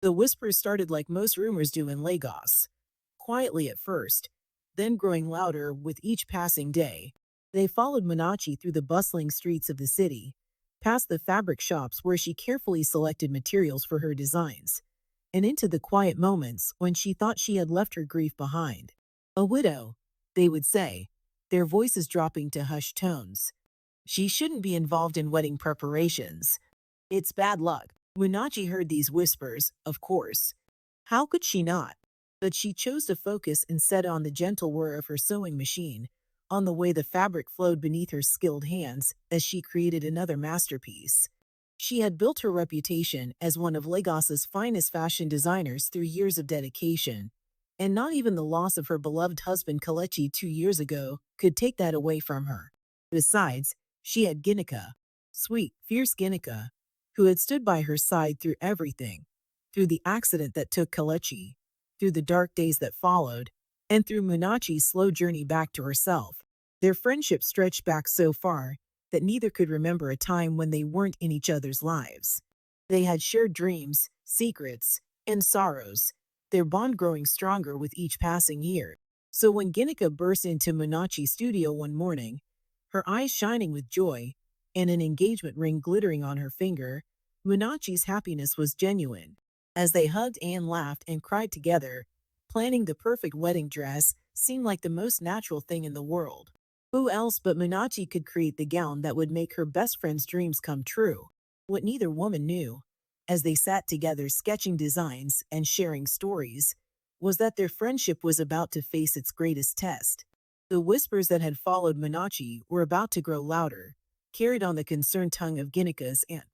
The whispers started like most rumors do in Lagos, quietly at first, then growing louder with each passing day. They followed Monachi through the bustling streets of the city, past the fabric shops where she carefully selected materials for her designs, and into the quiet moments when she thought she had left her grief behind. A widow, they would say, their voices dropping to hushed tones. She shouldn't be involved in wedding preparations. It's bad luck. Munachi heard these whispers, of course. How could she not? But she chose to focus instead on the gentle whir of her sewing machine, on the way the fabric flowed beneath her skilled hands as she created another masterpiece. She had built her reputation as one of Lagos's finest fashion designers through years of dedication, and not even the loss of her beloved husband Kalechi 2 years ago could take that away from her. Besides, she had Ginika, sweet, fierce Ginika, who had stood by her side through everything, through the accident that took Kalechi, through the dark days that followed, and through Munachi's slow journey back to herself. Their friendship stretched back so far that neither could remember a time when they weren't in each other's lives. They had shared dreams, secrets, and sorrows, their bond growing stronger with each passing year. So when Ginika burst into Munachi's studio one morning, her eyes shining with joy, and an engagement ring glittering on her finger, Munachi's happiness was genuine. As they hugged and laughed and cried together, planning the perfect wedding dress seemed like the most natural thing in the world. Who else but Munachi could create the gown that would make her best friend's dreams come true? What neither woman knew, as they sat together sketching designs and sharing stories, was that their friendship was about to face its greatest test. The whispers that had followed Munachi were about to grow louder, carried on the concerned tongue of Ginika's aunt,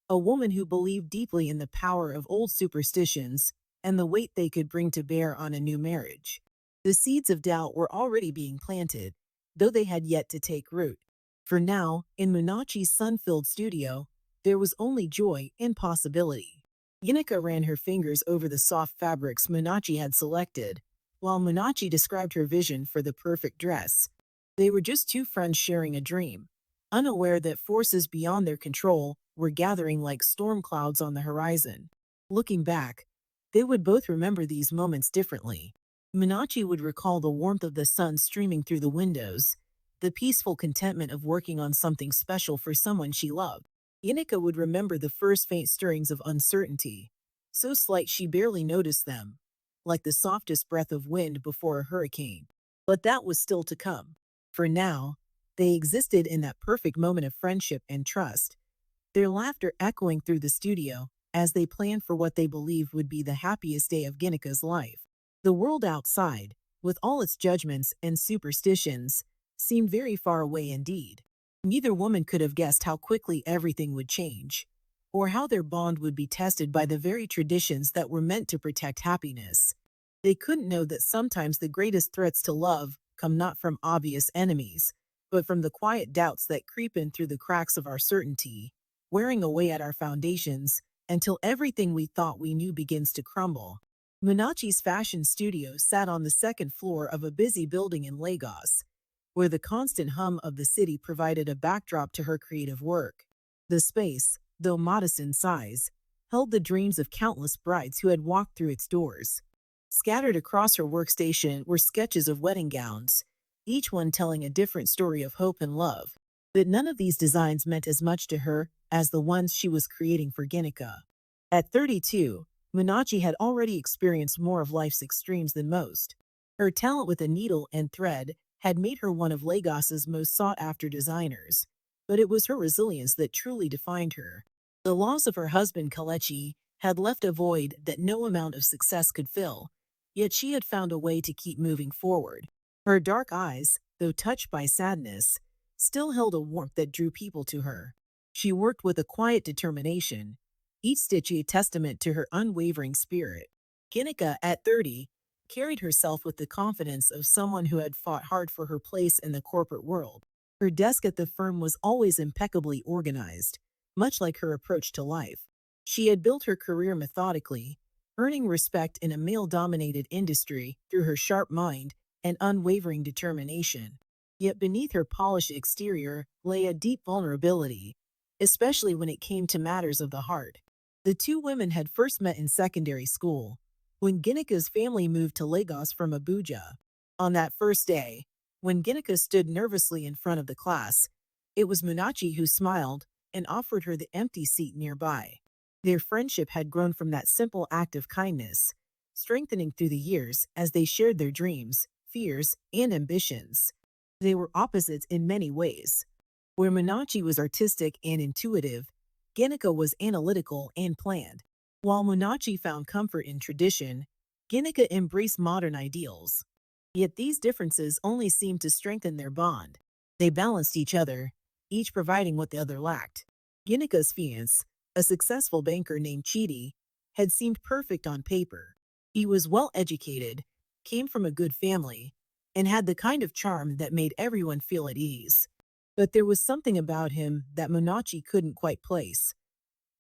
a woman who believed deeply in the power of old superstitions and the weight they could bring to bear on a new marriage. The seeds of doubt were already being planted, though they had yet to take root. For now, in Munachi's sun-filled studio, there was only joy and possibility. Ginika ran her fingers over the soft fabrics Munachi had selected, while Munachi described her vision for the perfect dress. They were just two friends sharing a dream, unaware that forces beyond their control were gathering like storm clouds on the horizon. Looking back, they would both remember these moments differently. Munachi would recall the warmth of the sun streaming through the windows, the peaceful contentment of working on something special for someone she loved. Ginika would remember the first faint stirrings of uncertainty, so slight she barely noticed them, like the softest breath of wind before a hurricane. But that was still to come. For now, they existed in that perfect moment of friendship and trust, their laughter echoing through the studio as they planned for what they believed would be the happiest day of Ginika's life. The world outside, with all its judgments and superstitions, seemed very far away indeed. Neither woman could have guessed how quickly everything would change, or how their bond would be tested by the very traditions that were meant to protect happiness. They couldn't know that sometimes the greatest threats to love come not from obvious enemies, but from the quiet doubts that creep in through the cracks of our certainty, wearing away at our foundations until everything we thought we knew begins to crumble. Munachi's fashion studio sat on the second floor of a busy building in Lagos, where the constant hum of the city provided a backdrop to her creative work. The space, though modest in size, held the dreams of countless brides who had walked through its doors. Scattered across her workstation were sketches of wedding gowns, each one telling a different story of hope and love. But none of these designs meant as much to her as the ones she was creating for Ginika. At 32, Munachi had already experienced more of life's extremes than most. Her talent with a needle and thread had made her one of Lagos's most sought-after designers, but it was her resilience that truly defined her. The loss of her husband Kalechi had left a void that no amount of success could fill, yet she had found a way to keep moving forward. Her dark eyes, though touched by sadness, still held a warmth that drew people to her. She worked with a quiet determination, each stitch a testament to her unwavering spirit. Ginika, at 30, carried herself with the confidence of someone who had fought hard for her place in the corporate world. Her desk at the firm was always impeccably organized, much like her approach to life. She had built her career methodically, earning respect in a male-dominated industry through her sharp mind and unwavering determination. Yet beneath her polished exterior lay a deep vulnerability, especially when it came to matters of the heart. The two women had first met in secondary school, when Ginika's family moved to Lagos from Abuja. On that first day, when Ginika stood nervously in front of the class, it was Munachi who smiled and offered her the empty seat nearby. Their friendship had grown from that simple act of kindness, strengthening through the years as they shared their dreams, fears, and ambitions. They were opposites in many ways. Where Munachi was artistic and intuitive, Ginika was analytical and planned. While Munachi found comfort in tradition, Ginika embraced modern ideals. Yet these differences only seemed to strengthen their bond. They balanced each other, each providing what the other lacked. Ginika's fiancé, a successful banker named Chidi, had seemed perfect on paper. He was well educated, came from a good family, and had the kind of charm that made everyone feel at ease. But there was something about him that Munachi couldn't quite place.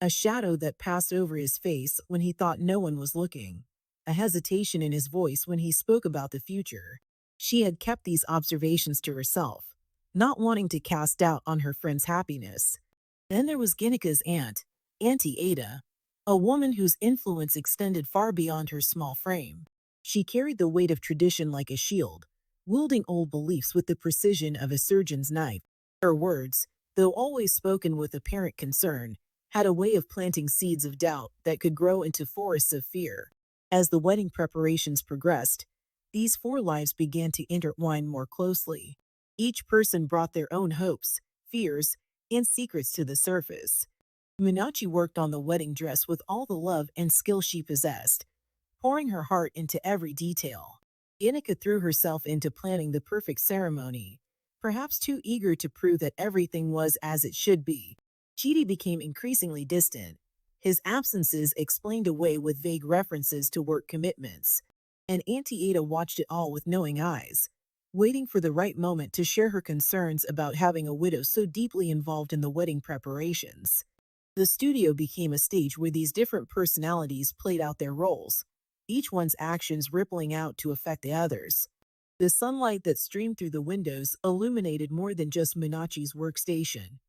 A shadow that passed over his face when he thought no one was looking. A hesitation in his voice when he spoke about the future. She had kept these observations to herself, not wanting to cast doubt on her friend's happiness. Then there was Ginika's aunt, Auntie Ada, a woman whose influence extended far beyond her small frame. She carried the weight of tradition like a shield, wielding old beliefs with the precision of a surgeon's knife. Her words, though always spoken with apparent concern, had a way of planting seeds of doubt that could grow into forests of fear. As the wedding preparations progressed, these four lives began to intertwine more closely. Each person brought their own hopes, fears, and secrets to the surface. Munachi worked on the wedding dress with all the love and skill she possessed, pouring her heart into every detail. Ginika threw herself into planning the perfect ceremony, perhaps too eager to prove that everything was as it should be. Chidi became increasingly distant, his absences explained away with vague references to work commitments, and Auntie Ada watched it all with knowing eyes, waiting for the right moment to share her concerns about having a widow so deeply involved in the wedding preparations. The studio became a stage where these different personalities played out their roles, each one's actions rippling out to affect the others. The sunlight that streamed through the windows illuminated more than just Munachi's workstation.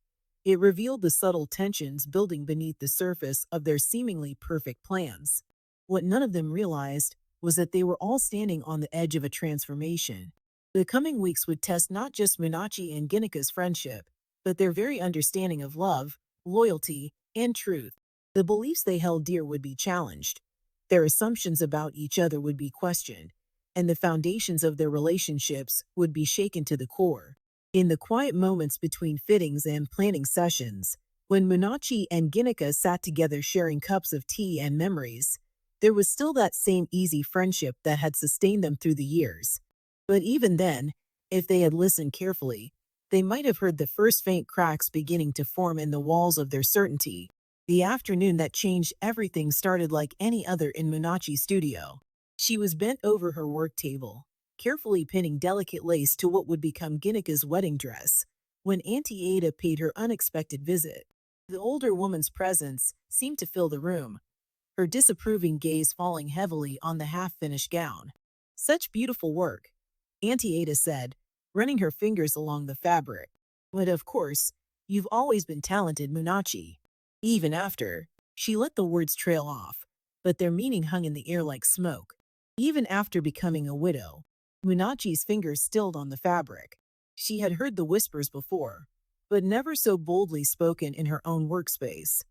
It revealed the subtle tensions building beneath the surface of their seemingly perfect plans. What none of them realized was that they were all standing on the edge of a transformation. The coming weeks would test not just Munachi and Ginika's friendship, but their very understanding of love, loyalty, and truth. The beliefs they held dear would be challenged. Their assumptions about each other would be questioned, and the foundations of their relationships would be shaken to the core. In the quiet moments between fittings and planning sessions, when Munachi and Ginika sat together sharing cups of tea and memories, there was still that same easy friendship that had sustained them through the years. But even then, if they had listened carefully, they might have heard the first faint cracks beginning to form in the walls of their certainty. The afternoon that changed everything started like any other in Munachi's studio. She was bent over her work table, carefully pinning delicate lace to what would become Ginika's wedding dress, when Auntie Ada paid her unexpected visit. The older woman's presence seemed to fill the room, her disapproving gaze falling heavily on the half-finished gown. "Such beautiful work," Auntie Ada said, running her fingers along the fabric. "But of course, you've always been talented, Munachi." Even after, she let the words trail off, but their meaning hung in the air like smoke. Even after becoming a widow, Munachi's fingers stilled on the fabric. She had heard the whispers before, but never so boldly spoken in her own workspace.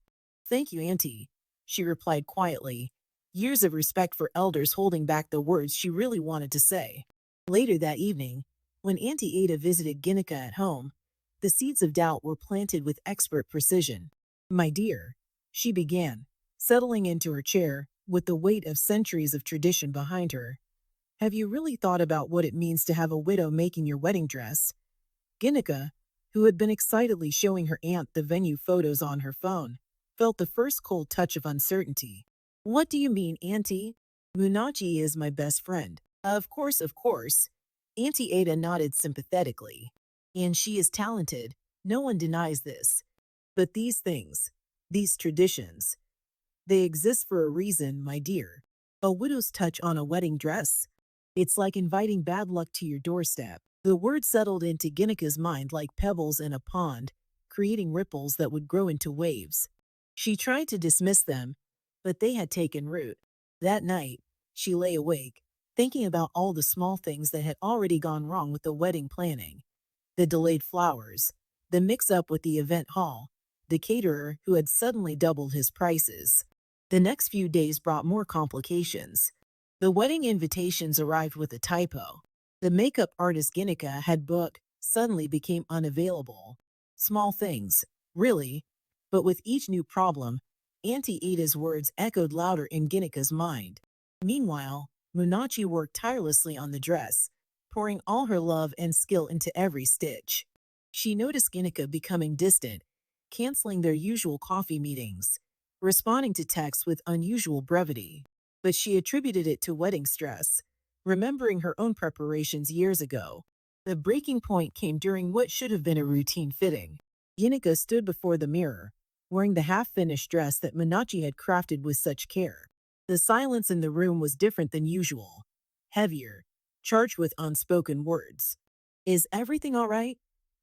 "Thank you, Auntie," she replied quietly, years of respect for elders holding back the words she really wanted to say. Later that evening, when Auntie Ada visited Ginika at home, the seeds of doubt were planted with expert precision. "My dear," she began, settling into her chair with the weight of centuries of tradition behind her, "have you really thought about what it means to have a widow making your wedding dress?" Ginika, who had been excitedly showing her aunt the venue photos on her phone, felt the first cold touch of uncertainty. "What do you mean, Auntie?" "Munachi is my best friend." Of course. Auntie Ada nodded sympathetically. "And she is talented, no one denies this. But these things, these traditions, they exist for a reason, my dear. A widow's touch on a wedding dress? It's like inviting bad luck to your doorstep." The word settled into Ginika's mind like pebbles in a pond, creating ripples that would grow into waves. She tried to dismiss them, but they had taken root. That night, she lay awake, thinking about all the small things that had already gone wrong with the wedding planning. The delayed flowers, the mix-up with the event hall, the caterer who had suddenly doubled his prices. The next few days brought more complications. The wedding invitations arrived with a typo. The makeup artist Ginika had booked suddenly became unavailable. Small things, really, but with each new problem, Auntie Ada's words echoed louder in Ginika's mind. Meanwhile, Munachi worked tirelessly on the dress, pouring all her love and skill into every stitch. She noticed Ginika becoming distant, canceling their usual coffee meetings, responding to texts with unusual brevity. But she attributed it to wedding stress, remembering her own preparations years ago. The breaking point came during what should have been a routine fitting. Ginika stood before the mirror, wearing the half-finished dress that Munachi had crafted with such care. The silence in the room was different than usual, heavier, charged with unspoken words. "Is everything all right?"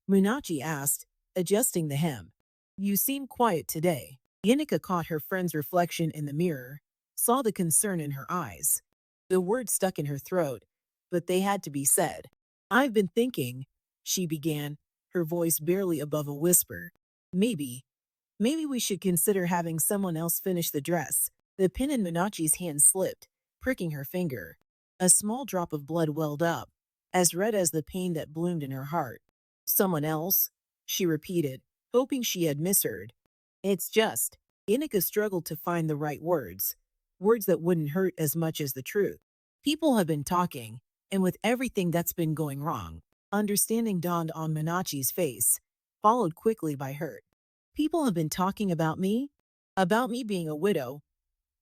Munachi asked, adjusting the hem. "You seem quiet today." Ginika caught her friend's reflection in the mirror, saw the concern in her eyes. The words stuck in her throat, but they had to be said. "I've been thinking," she began, her voice barely above a whisper. Maybe we should consider having someone else finish the dress." The pin in Munachi's hand slipped, pricking her finger. A small drop of blood welled up, as red as the pain that bloomed in her heart. "Someone else?" she repeated, hoping she had misheard. "It's just." Inika struggled to find the right words, words that wouldn't hurt as much as the truth. "People have been talking, and with everything that's been going wrong," understanding dawned on Munachi's face, followed quickly by hurt. "People have been talking about me? About me being a widow?"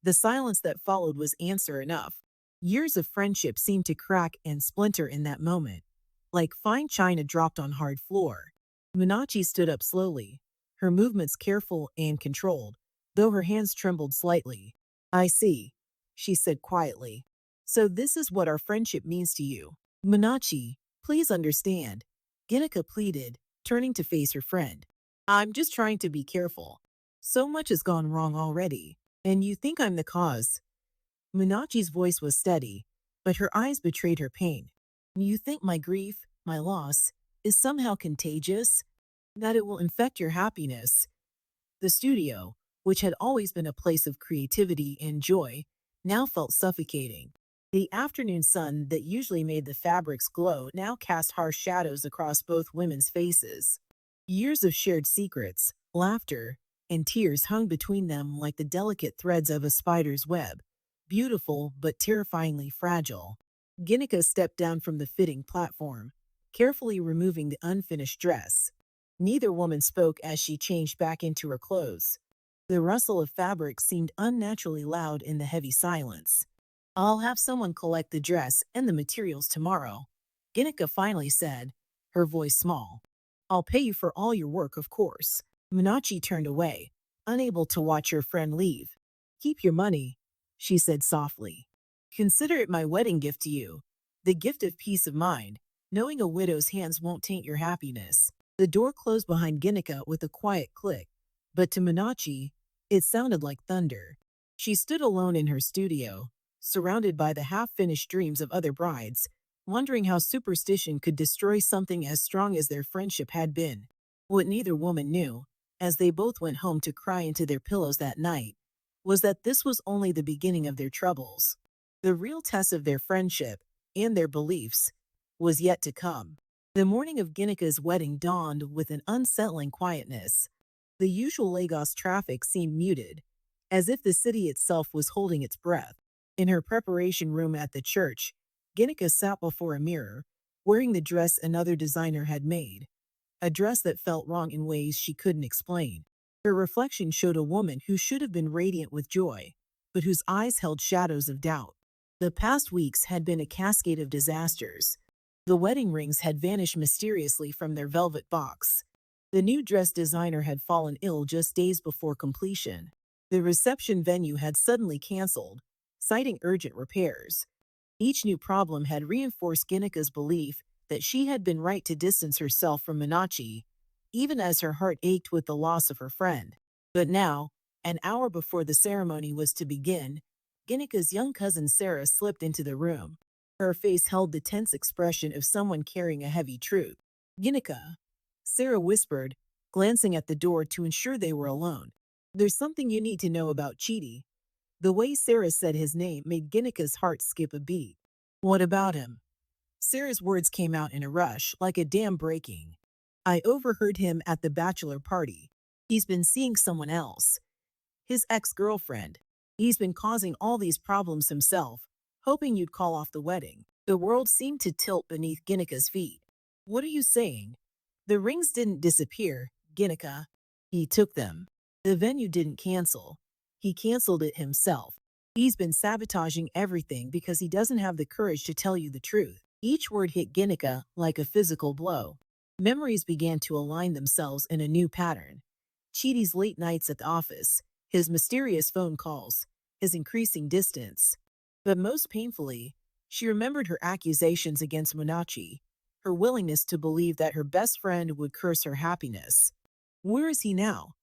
The silence that followed was answer enough. Years of friendship seemed to crack and splinter in that moment, like fine china dropped on hard floor. Munachi stood up slowly, her movements careful and controlled, though her hands trembled slightly. "I see," she said quietly. "So this is what our friendship means to you. Munachi, please understand," Ginika pleaded, turning to face her friend. "I'm just trying to be careful. So much has gone wrong already, and you think I'm the cause." Munachi's voice was steady, but her eyes betrayed her pain. "You think my grief, my loss, is somehow contagious? That it will infect your happiness?" The studio, which had always been a place of creativity and joy, now felt suffocating. The afternoon sun that usually made the fabrics glow now cast harsh shadows across both women's faces. Years of shared secrets, laughter, and tears hung between them like the delicate threads of a spider's web, beautiful but terrifyingly fragile. Ginika stepped down from the fitting platform, carefully removing the unfinished dress. Neither woman spoke as she changed back into her clothes. The rustle of fabric seemed unnaturally loud in the heavy silence. "I'll have someone collect the dress and the materials tomorrow," Ginika finally said, her voice small. "I'll pay you for all your work, of course." Munachi turned away, unable to watch her friend leave. "Keep your money," she said softly. "Consider it my wedding gift to you, the gift of peace of mind, knowing a widow's hands won't taint your happiness." The door closed behind Ginika with a quiet click, but to Munachi, it sounded like thunder. She stood alone in her studio, surrounded by the half-finished dreams of other brides, wondering how superstition could destroy something as strong as their friendship had been. What neither woman knew, as they both went home to cry into their pillows that night, was that this was only the beginning of their troubles. The real test of their friendship, and their beliefs, was yet to come. The morning of Ginika's wedding dawned with an unsettling quietness. The usual Lagos traffic seemed muted, as if the city itself was holding its breath. In her preparation room at the church, Ginika sat before a mirror, wearing the dress another designer had made, a dress that felt wrong in ways she couldn't explain. Her reflection showed a woman who should have been radiant with joy, but whose eyes held shadows of doubt. The past weeks had been a cascade of disasters. The wedding rings had vanished mysteriously from their velvet box. The new dress designer had fallen ill just days before completion. The reception venue had suddenly canceled, citing urgent repairs. Each new problem had reinforced Ginika's belief that she had been right to distance herself from Munachi, even as her heart ached with the loss of her friend. But now, An hour before the ceremony was to begin, Ginika's young cousin Sarah slipped into the room. Her face held the tense expression of someone carrying a heavy truth. Ginika, Sarah whispered, glancing at the door to ensure they were alone. There's something you need to know about Chidi. The way Sarah said his name made Ginika's heart skip a beat. What about him? Sarah's words came out in a rush, like a dam breaking. I overheard him at the bachelor party. He's been seeing someone else. His ex-girlfriend. He's been causing all these problems himself, hoping you'd call off the wedding. The world seemed to tilt beneath Ginika's feet. What are you saying? The rings didn't disappear, Ginika. He took them. The venue didn't cancel. He canceled it himself. He's been sabotaging everything because he doesn't have the courage to tell you the truth. Each word hit Ginika like a physical blow. Memories began to align themselves in a new pattern. Chidi's late nights at the office, his mysterious phone calls, his increasing distance. But most painfully, she remembered her accusations against Monachi, her willingness to believe that her best friend would curse her happiness. Where is he now?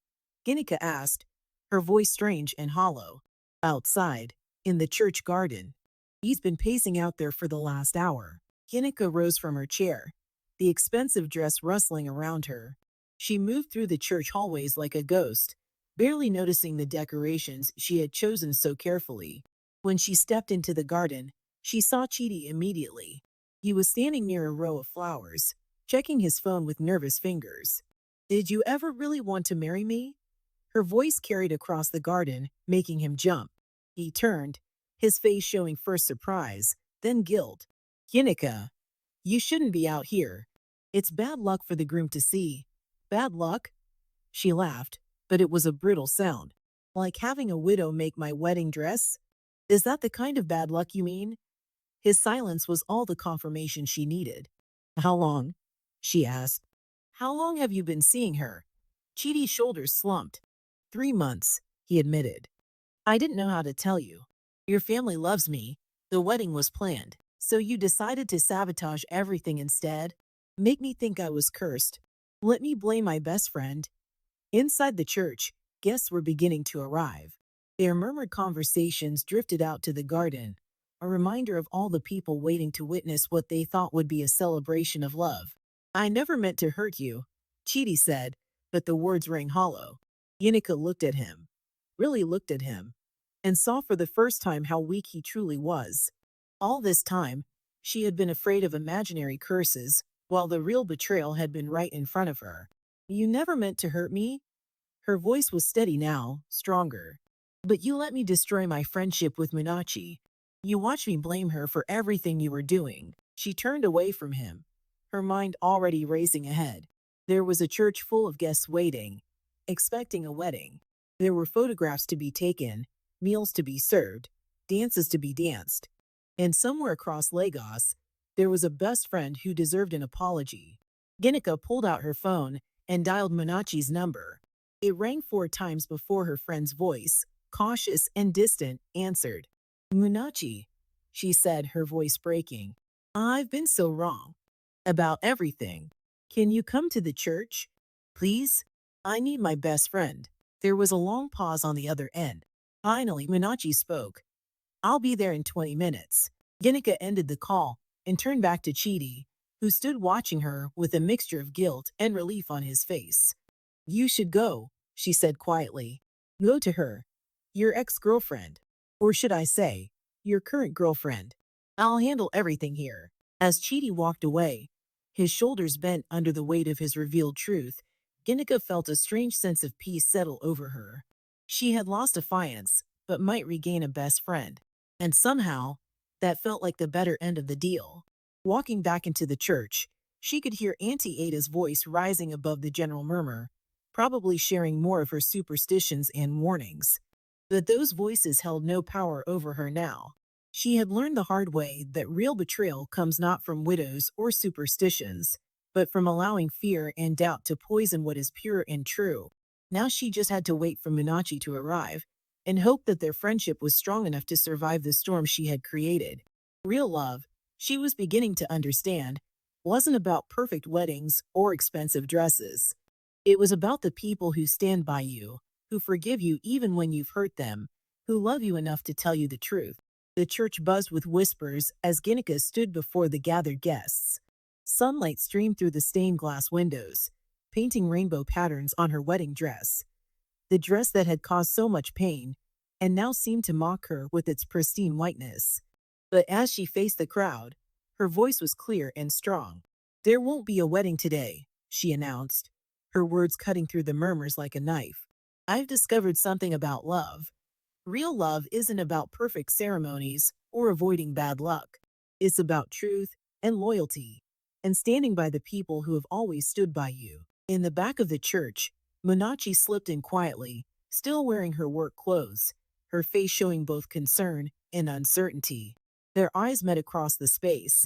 Ginika asked, her voice strange and hollow. Outside, in the church garden. He's been pacing out there for the last hour. Ginika rose from her chair, the expensive dress rustling around her. She moved through the church hallways like a ghost, barely noticing the decorations she had chosen so carefully. When she stepped into the garden, she saw Chidi immediately. He was standing near a row of flowers, checking his phone with nervous fingers. Did you ever really want to marry me? Her voice carried across the garden, making him jump. He turned, his face showing first surprise, then guilt. Ginika, you shouldn't be out here. It's bad luck for the groom to see. Bad luck? She laughed, but it was a brittle sound. Like having a widow make my wedding dress? Is that the kind of bad luck you mean? His silence was all the confirmation she needed. How long? She asked. How long have you been seeing her? Chidi's shoulders slumped. 3 months, he admitted. I didn't know how to tell you. Your family loves me. The wedding was planned, so you decided to sabotage everything instead? Make me think I was cursed. Let me blame my best friend. Inside the church, guests were beginning to arrive. Their murmured conversations drifted out to the garden, a reminder of all the people waiting to witness what they thought would be a celebration of love. I never meant to hurt you, Chidi said, but the words rang hollow. Ginika looked at him, really looked at him, and saw for the first time how weak he truly was. All this time, she had been afraid of imaginary curses, while the real betrayal had been right in front of her. You never meant to hurt me? Her voice was steady now, stronger. But you let me destroy my friendship with Minachi. You watched me blame her for everything you were doing. She turned away from him, her mind already racing ahead. There was a church full of guests waiting, expecting a wedding. There were photographs to be taken, meals to be served, dances to be danced. And somewhere across Lagos, there was a best friend who deserved an apology. Ginika pulled out her phone and dialed Monachi's number. It rang 4 times before her friend's voice, cautious and distant, answered. Monachi, she said, her voice breaking. I've been so wrong. About everything. Can you come to the church? Please? I need my best friend. There was a long pause on the other end. Finally, Monachi spoke. I'll be there in 20 minutes. Ginika ended the call and turned back to Chidi, who stood watching her with a mixture of guilt and relief on his face. You should go, she said quietly. Go to her. Your ex-girlfriend. Or should I say, your current girlfriend. I'll handle everything here. As Chidi walked away, his shoulders bent under the weight of his revealed truth, Ginika felt a strange sense of peace settle over her. She had lost defiance, but might regain a best friend. And somehow, that felt like the better end of the deal. Walking back into the church, she could hear Auntie Ada's voice rising above the general murmur, probably sharing more of her superstitions and warnings. But those voices held no power over her now. She had learned the hard way that real betrayal comes not from widows or superstitions, but from allowing fear and doubt to poison what is pure and true. Now she just had to wait for Minachi to arrive and hope that their friendship was strong enough to survive the storm she had created. Real love, she was beginning to understand, wasn't about perfect weddings or expensive dresses. It was about the people who stand by you, who forgive you even when you've hurt them, who love you enough to tell you the truth. The church buzzed with whispers as Ginika stood before the gathered guests. Sunlight streamed through the stained glass windows, painting rainbow patterns on her wedding dress. The dress that had caused so much pain, and now seemed to mock her with its pristine whiteness. But as she faced the crowd, her voice was clear and strong. "There won't be a wedding today," she announced, her words cutting through the murmurs like a knife. "I've discovered something about love. Real love isn't about perfect ceremonies or avoiding bad luck. It's about truth and loyalty, and standing by the people who have always stood by you." In the back of the church, Munachi slipped in quietly, still wearing her work clothes, her face showing both concern and uncertainty. Their eyes met across the space,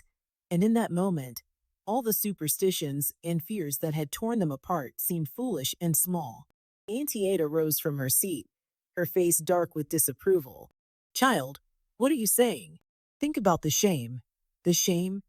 and in that moment, all the superstitions and fears that had torn them apart seemed foolish and small. Auntie Ada rose from her seat, her face dark with disapproval. "Child, what are you saying? Think about the shame." "The shame?"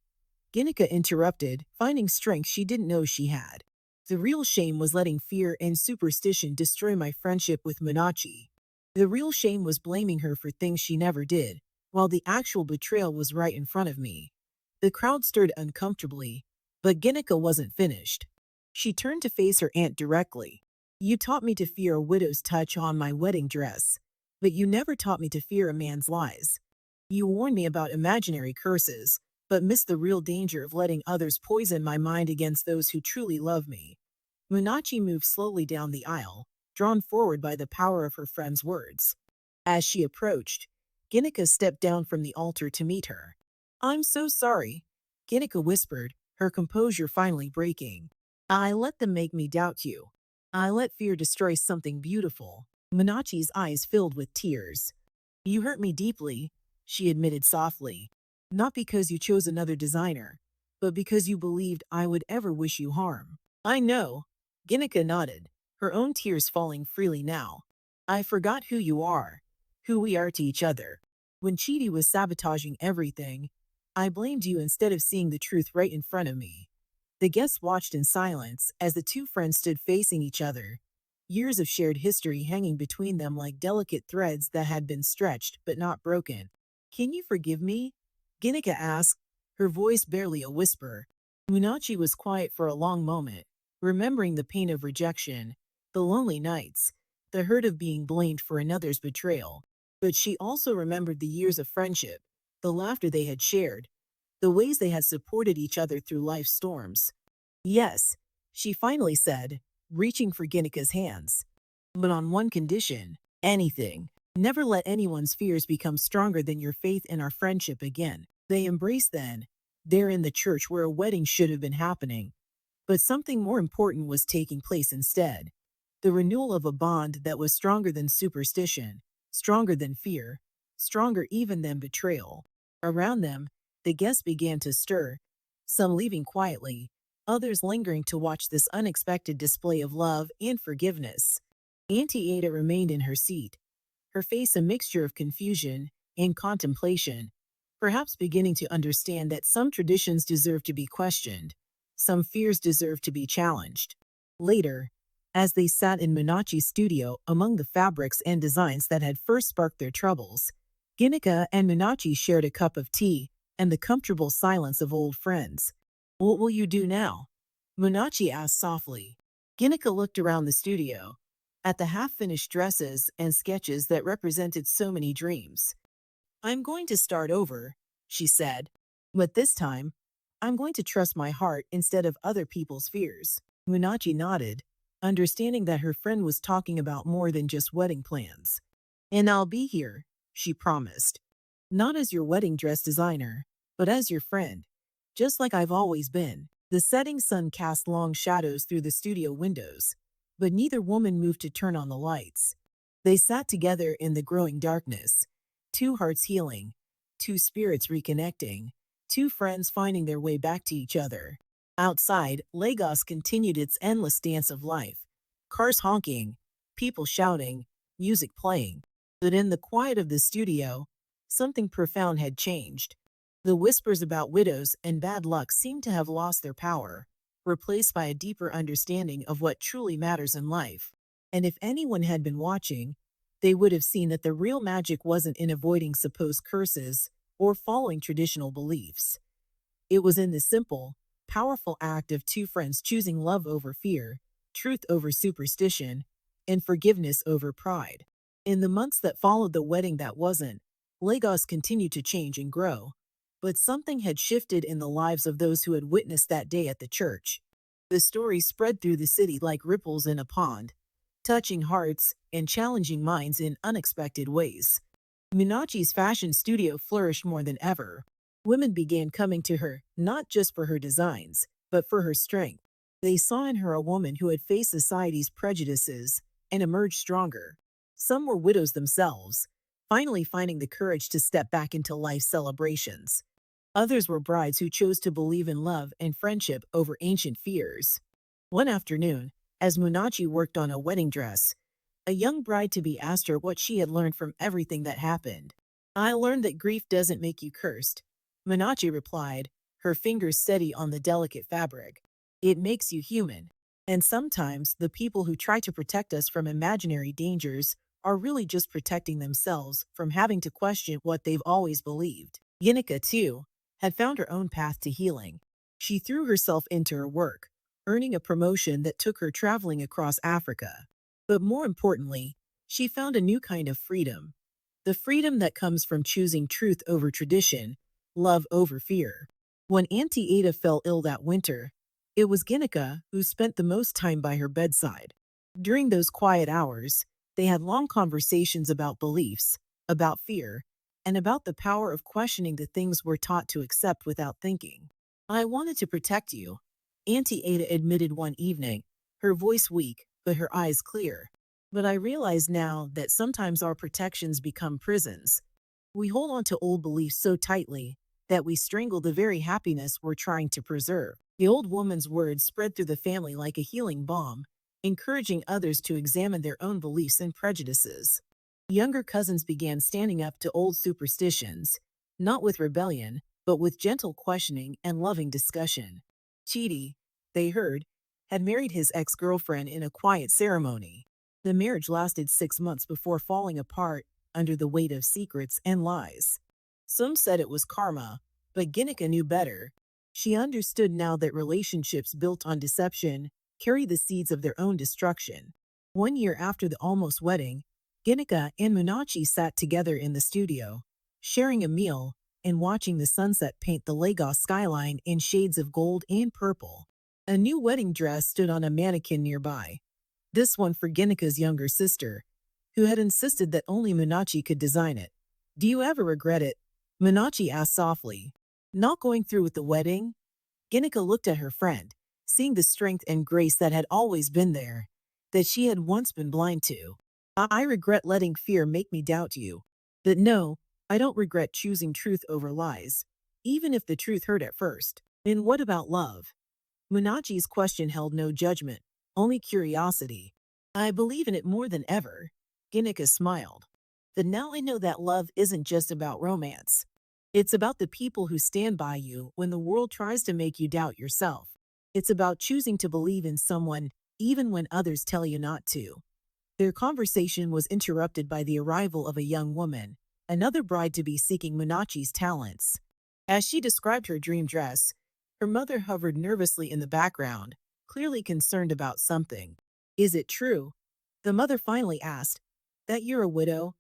Ginika interrupted, finding strength she didn't know she had. "The real shame was letting fear and superstition destroy my friendship with Munachi. The real shame was blaming her for things she never did, while the actual betrayal was right in front of me." The crowd stirred uncomfortably, but Ginika wasn't finished. She turned to face her aunt directly. "You taught me to fear a widow's touch on my wedding dress, but you never taught me to fear a man's lies. You warned me about imaginary curses, but missed the real danger of letting others poison my mind against those who truly love me." Munachi moved slowly down the aisle, drawn forward by the power of her friend's words. As she approached, Ginika stepped down from the altar to meet her. "I'm so sorry," Ginika whispered, her composure finally breaking. "I let them make me doubt you. I let fear destroy something beautiful." Munachi's eyes filled with tears. "You hurt me deeply," she admitted softly. "Not because you chose another designer, but because you believed I would ever wish you harm." "I know," Ginika nodded, her own tears falling freely now. "I forgot who you are, who we are to each other. When Chidi was sabotaging everything, I blamed you instead of seeing the truth right in front of me." The guests watched in silence as the two friends stood facing each other, years of shared history hanging between them like delicate threads that had been stretched but not broken. "Can you forgive me?" Ginika asked, her voice barely a whisper. Munachi was quiet for a long moment, remembering the pain of rejection, the lonely nights, the hurt of being blamed for another's betrayal. But she also remembered the years of friendship, the laughter they had shared, the ways they had supported each other through life's storms. "Yes," she finally said, reaching for Ginika's hands. "But on one condition, anything. Never let anyone's fears become stronger than your faith in our friendship again." They embraced then, there in the church where a wedding should have been happening. But something more important was taking place instead. The renewal of a bond that was stronger than superstition, stronger than fear, stronger even than betrayal. Around them, the guests began to stir, some leaving quietly, others lingering to watch this unexpected display of love and forgiveness. Auntie Ada remained in her seat, her face a mixture of confusion and contemplation, perhaps beginning to understand that some traditions deserve to be questioned, some fears deserve to be challenged. Later, as they sat in Munachi's studio among the fabrics and designs that had first sparked their troubles, Ginika and Munachi shared a cup of tea and the comfortable silence of old friends. "What will you do now?" Munachi asked softly. Ginika looked around the studio, at the half-finished dresses and sketches that represented so many dreams. "I'm going to start over," she said. "But this time, I'm going to trust my heart instead of other people's fears." Munachi nodded, understanding that her friend was talking about more than just wedding plans. "And I'll be here," she promised. "Not as your wedding dress designer, but as your friend, just like I've always been." The setting sun cast long shadows through the studio windows, but neither woman moved to turn on the lights. They sat together in the growing darkness, two hearts healing, two spirits reconnecting, two friends finding their way back to each other. Outside, Lagos continued its endless dance of life, cars honking, people shouting, music playing. But in the quiet of the studio, something profound had changed. The whispers about widows and bad luck seemed to have lost their power, replaced by a deeper understanding of what truly matters in life. And if anyone had been watching, they would have seen that the real magic wasn't in avoiding supposed curses or following traditional beliefs. It was in the simple, powerful act of two friends choosing love over fear, truth over superstition, and forgiveness over pride. In the months that followed the wedding that wasn't, Lagos continued to change and grow. But something had shifted in the lives of those who had witnessed that day at the church. The story spread through the city like ripples in a pond, touching hearts and challenging minds in unexpected ways. Minachi's fashion studio flourished more than ever. Women began coming to her not just for her designs, but for her strength. They saw in her a woman who had faced society's prejudices and emerged stronger. Some were widows themselves, finally finding the courage to step back into life's celebrations. Others were brides who chose to believe in love and friendship over ancient fears. One afternoon, as Munachi worked on a wedding dress, a young bride-to-be asked her what she had learned from everything that happened. "I learned that grief doesn't make you cursed," Munachi replied, her fingers steady on the delicate fabric. "It makes you human. And sometimes the people who try to protect us from imaginary dangers are really just protecting themselves from having to question what they've always believed." Ginika, too, had found her own path to healing. She threw herself into her work, earning a promotion that took her traveling across Africa. But more importantly, she found a new kind of freedom. The freedom that comes from choosing truth over tradition, love over fear. When Auntie Ada fell ill that winter, it was Ginika who spent the most time by her bedside. During those quiet hours, they had long conversations about beliefs, about fear, and about the power of questioning the things we're taught to accept without thinking. "I wanted to protect you," Auntie Ada admitted one evening, her voice weak, but her eyes clear. "But I realize now that sometimes our protections become prisons. We hold on to old beliefs so tightly that we strangle the very happiness we're trying to preserve." The old woman's words spread through the family like a healing balm, encouraging others to examine their own beliefs and prejudices. Younger cousins began standing up to old superstitions, not with rebellion, but with gentle questioning and loving discussion. Chidi, they heard, had married his ex-girlfriend in a quiet ceremony. The marriage lasted 6 months before falling apart under the weight of secrets and lies. Some said it was karma, but Ginika knew better. She understood now that relationships built on deception carry the seeds of their own destruction. One year after the almost wedding, Ginika and Munachi sat together in the studio, sharing a meal and watching the sunset paint the Lagos skyline in shades of gold and purple. A new wedding dress stood on a mannequin nearby, this one for Ginika's younger sister, who had insisted that only Munachi could design it. "Do you ever regret it?" Munachi asked softly. "Not going through with the wedding?" Ginika looked at her friend, seeing the strength and grace that had always been there, that she had once been blind to. "I regret letting fear make me doubt you. But no, I don't regret choosing truth over lies, even if the truth hurt at first." "And what about love?" Munachi's question held no judgment, only curiosity. "I believe in it more than ever," Ginika smiled. "But now I know that love isn't just about romance. It's about the people who stand by you when the world tries to make you doubt yourself. It's about choosing to believe in someone even when others tell you not to." Their conversation was interrupted by the arrival of a young woman, another bride-to-be seeking Munachi's talents. As she described her dream dress, her mother hovered nervously in the background, clearly concerned about something. "Is it true?" the mother finally asked, "that you're a widow?"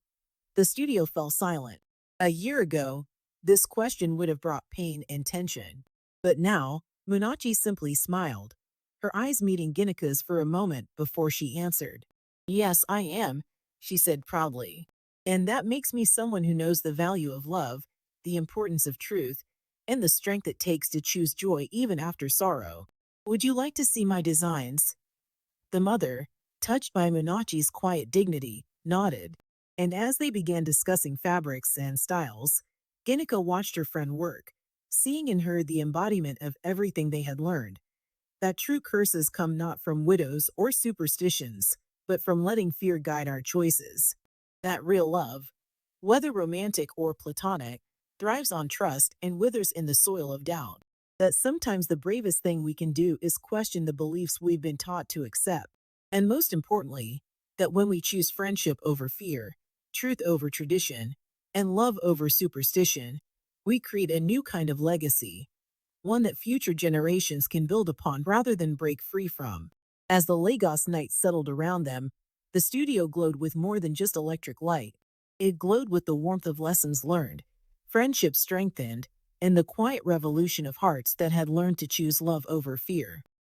The studio fell silent. A year ago, this question would have brought pain and tension. But now, Munachi simply smiled, her eyes meeting Ginika's for a moment before she answered. "Yes, I am," she said proudly. "And that makes me someone who knows the value of love, the importance of truth, and the strength it takes to choose joy even after sorrow. Would you like to see my designs?" The mother, touched by Munachi's quiet dignity, nodded. And as they began discussing fabrics and styles, Ginika watched her friend work, seeing in her the embodiment of everything they had learned. That true curses come not from widows or superstitions, but from letting fear guide our choices. That real love, whether romantic or platonic, thrives on trust and withers in the soil of doubt. That sometimes the bravest thing we can do is question the beliefs we've been taught to accept. And most importantly, that when we choose friendship over fear, truth over tradition, and love over superstition, we create a new kind of legacy, one that future generations can build upon rather than break free from. As the Lagos night settled around them, the studio glowed with more than just electric light. It glowed with the warmth of lessons learned, friendships strengthened, and the quiet revolution of hearts that had learned to choose love over fear.